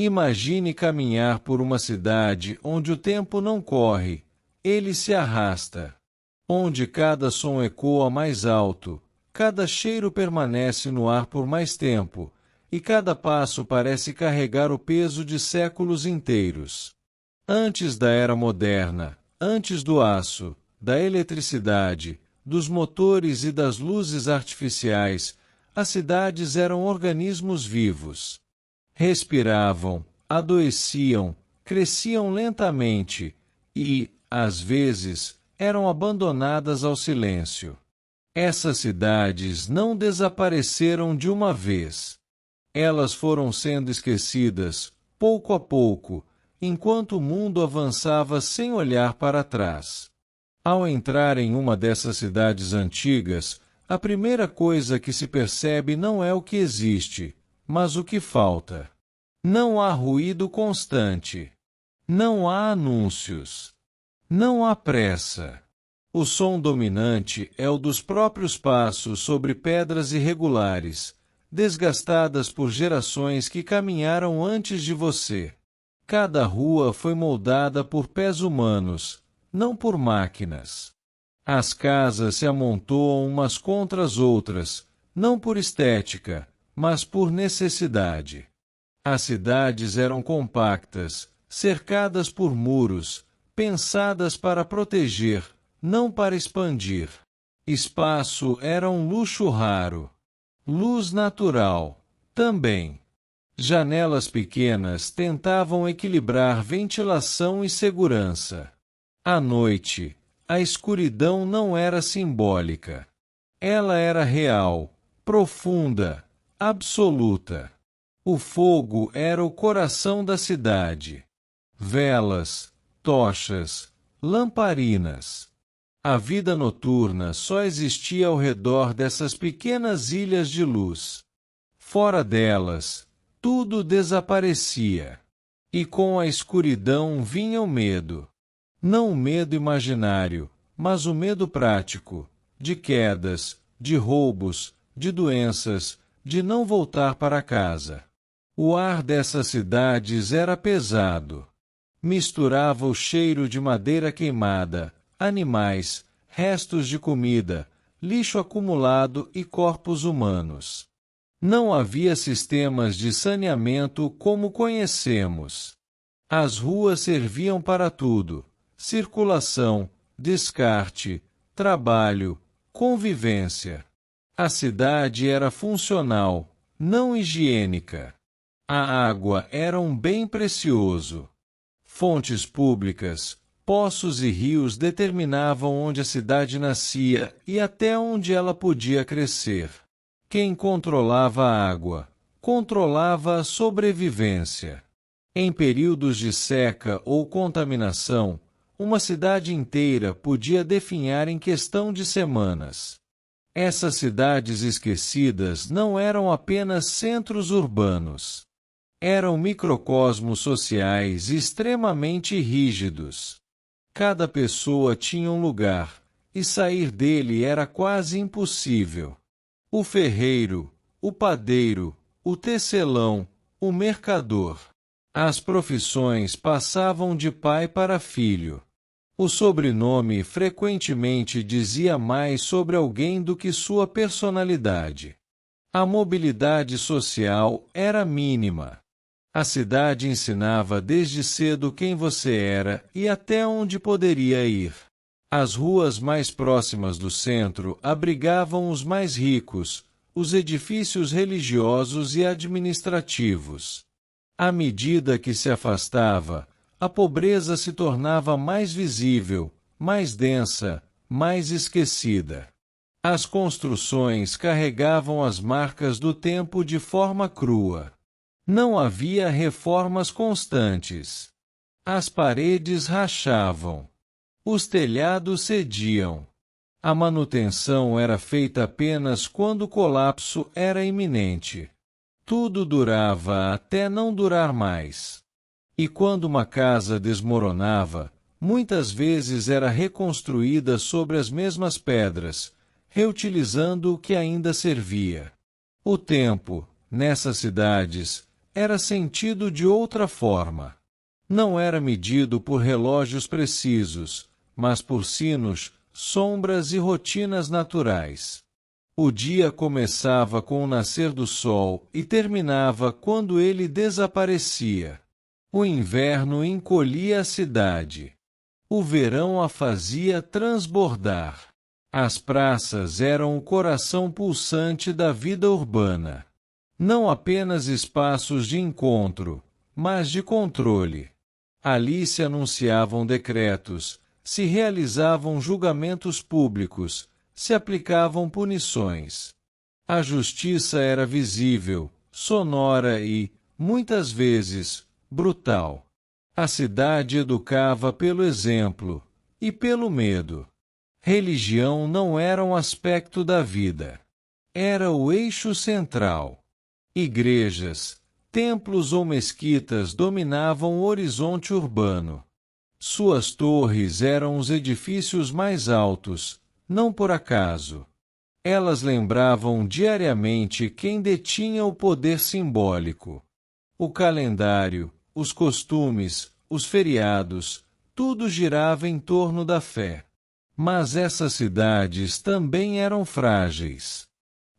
Imagine caminhar por uma cidade onde o tempo não corre, ele se arrasta. Onde cada som ecoa mais alto, cada cheiro permanece no ar por mais tempo, e cada passo parece carregar o peso de séculos inteiros. Antes da era moderna, antes do aço, da eletricidade, dos motores e das luzes artificiais, as cidades eram organismos vivos. Respiravam, adoeciam, cresciam lentamente e, às vezes, eram abandonadas ao silêncio. Essas cidades não desapareceram de uma vez. Elas foram sendo esquecidas, pouco a pouco, enquanto o mundo avançava sem olhar para trás. Ao entrar em uma dessas cidades antigas, a primeira coisa que se percebe não é o que existe, mas o que falta. Não há ruído constante. Não há anúncios. Não há pressa. O som dominante é o dos próprios passos sobre pedras irregulares, desgastadas por gerações que caminharam antes de você. Cada rua foi moldada por pés humanos, não por máquinas. As casas se amontoam umas contra as outras, não por estética, mas por necessidade. As cidades eram compactas, cercadas por muros, pensadas para proteger, não para expandir. Espaço era um luxo raro. Luz natural, também. Janelas pequenas tentavam equilibrar ventilação e segurança. À noite, a escuridão não era simbólica. Ela era real, profunda, absoluta. O fogo era o coração da cidade. Velas, tochas, lamparinas. A vida noturna só existia ao redor dessas pequenas ilhas de luz. Fora delas, tudo desaparecia. E com a escuridão vinha o medo. Não o medo imaginário, mas o medo prático, de quedas, de roubos, de doenças, de não voltar para casa. O ar dessas cidades era pesado. Misturava o cheiro de madeira queimada, animais, restos de comida, lixo acumulado e corpos humanos. Não havia sistemas de saneamento como conhecemos. As ruas serviam para tudo: circulação, descarte, trabalho, convivência. A cidade era funcional, não higiênica. A água era um bem precioso. Fontes públicas, poços e rios determinavam onde a cidade nascia e até onde ela podia crescer. Quem controlava a água, controlava a sobrevivência. Em períodos de seca ou contaminação, uma cidade inteira podia definhar em questão de semanas. Essas cidades esquecidas não eram apenas centros urbanos. Eram microcosmos sociais extremamente rígidos. Cada pessoa tinha um lugar, e sair dele era quase impossível. O ferreiro, o padeiro, o tecelão, o mercador. As profissões passavam de pai para filho. O sobrenome frequentemente dizia mais sobre alguém do que sua personalidade. A mobilidade social era mínima. A cidade ensinava desde cedo quem você era e até onde poderia ir. As ruas mais próximas do centro abrigavam os mais ricos, os edifícios religiosos e administrativos. À medida que se afastava, a pobreza se tornava mais visível, mais densa, mais esquecida. As construções carregavam as marcas do tempo de forma crua. Não havia reformas constantes. As paredes rachavam. Os telhados cediam. A manutenção era feita apenas quando o colapso era iminente. Tudo durava até não durar mais. E quando uma casa desmoronava, muitas vezes era reconstruída sobre as mesmas pedras, reutilizando o que ainda servia. O tempo, nessas cidades, era sentido de outra forma. Não era medido por relógios precisos, mas por sinos, sombras e rotinas naturais. O dia começava com o nascer do sol e terminava quando ele desaparecia. O inverno encolhia a cidade. O verão a fazia transbordar. As praças eram o coração pulsante da vida urbana. Não apenas espaços de encontro, mas de controle. Ali se anunciavam decretos, se realizavam julgamentos públicos, se aplicavam punições. A justiça era visível, sonora e, muitas vezes, brutal. A cidade educava pelo exemplo e pelo medo. Religião não era um aspecto da vida. Era o eixo central. Igrejas, templos ou mesquitas dominavam o horizonte urbano. Suas torres eram os edifícios mais altos, não por acaso. Elas lembravam diariamente quem detinha o poder simbólico. O calendário, os costumes, os feriados, tudo girava em torno da fé. Mas essas cidades também eram frágeis.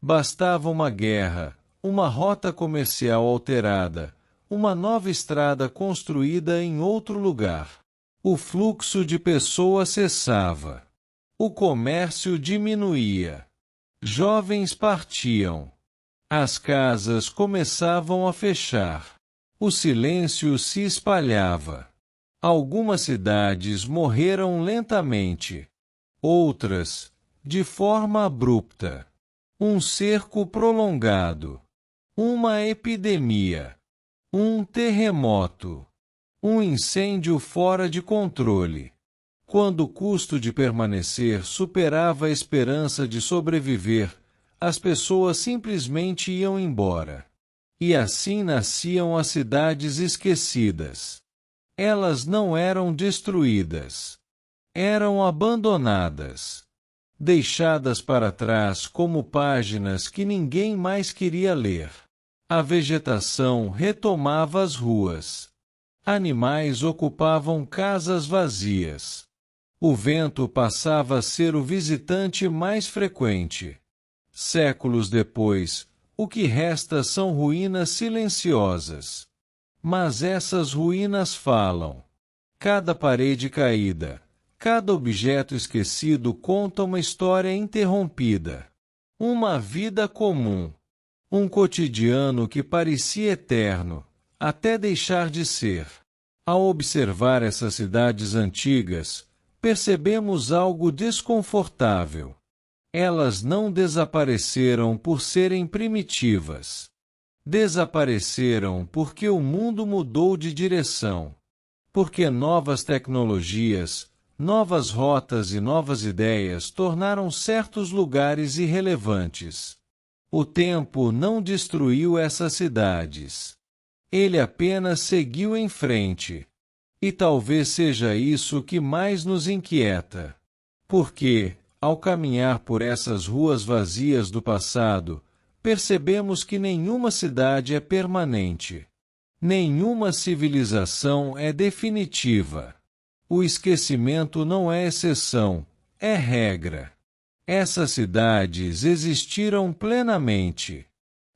Bastava uma guerra, uma rota comercial alterada, uma nova estrada construída em outro lugar. O fluxo de pessoas cessava. O comércio diminuía. Jovens partiam. As casas começavam a fechar. O silêncio se espalhava. Algumas cidades morreram lentamente. Outras, de forma abrupta. Um cerco prolongado. Uma epidemia. Um terremoto. Um incêndio fora de controle. Quando o custo de permanecer superava a esperança de sobreviver, as pessoas simplesmente iam embora. E assim nasciam as cidades esquecidas. Elas não eram destruídas. Eram abandonadas. Deixadas para trás como páginas que ninguém mais queria ler. A vegetação retomava as ruas. Animais ocupavam casas vazias. O vento passava a ser o visitante mais frequente. Séculos depois, o que resta são ruínas silenciosas. Mas essas ruínas falam. Cada parede caída, cada objeto esquecido conta uma história interrompida. Uma vida comum. Um cotidiano que parecia eterno, até deixar de ser. Ao observar essas cidades antigas, percebemos algo desconfortável. Elas não desapareceram por serem primitivas. Desapareceram porque o mundo mudou de direção. Porque novas tecnologias, novas rotas e novas ideias tornaram certos lugares irrelevantes. O tempo não destruiu essas cidades. Ele apenas seguiu em frente. E talvez seja isso que mais nos inquieta. Porque, ao caminhar por essas ruas vazias do passado, percebemos que nenhuma cidade é permanente. Nenhuma civilização é definitiva. O esquecimento não é exceção, é regra. Essas cidades existiram plenamente.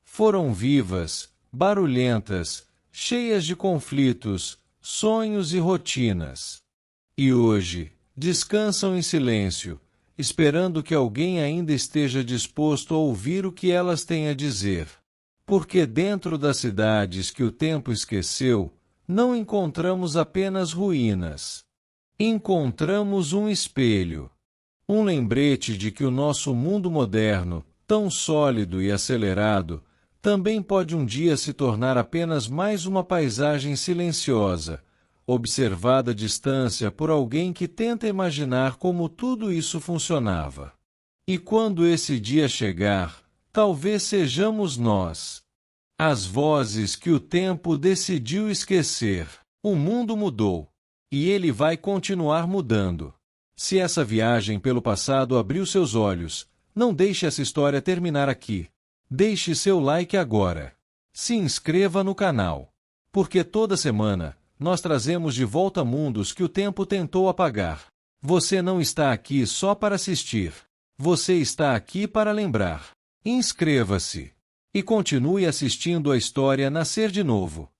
Foram vivas, barulhentas, cheias de conflitos, sonhos e rotinas. E hoje, descansam em silêncio, esperando que alguém ainda esteja disposto a ouvir o que elas têm a dizer. Porque dentro das cidades que o tempo esqueceu, não encontramos apenas ruínas. Encontramos um espelho. Um lembrete de que o nosso mundo moderno, tão sólido e acelerado, também pode um dia se tornar apenas mais uma paisagem silenciosa, observada à distância por alguém que tenta imaginar como tudo isso funcionava. E quando esse dia chegar, talvez sejamos nós. As vozes que o tempo decidiu esquecer. O mundo mudou. E ele vai continuar mudando. Se essa viagem pelo passado abriu seus olhos, não deixe essa história terminar aqui. Deixe seu like agora. Se inscreva no canal. Porque toda semana, nós trazemos de volta mundos que o tempo tentou apagar. Você não está aqui só para assistir. Você está aqui para lembrar. Inscreva-se. E continue assistindo a história nascer de novo.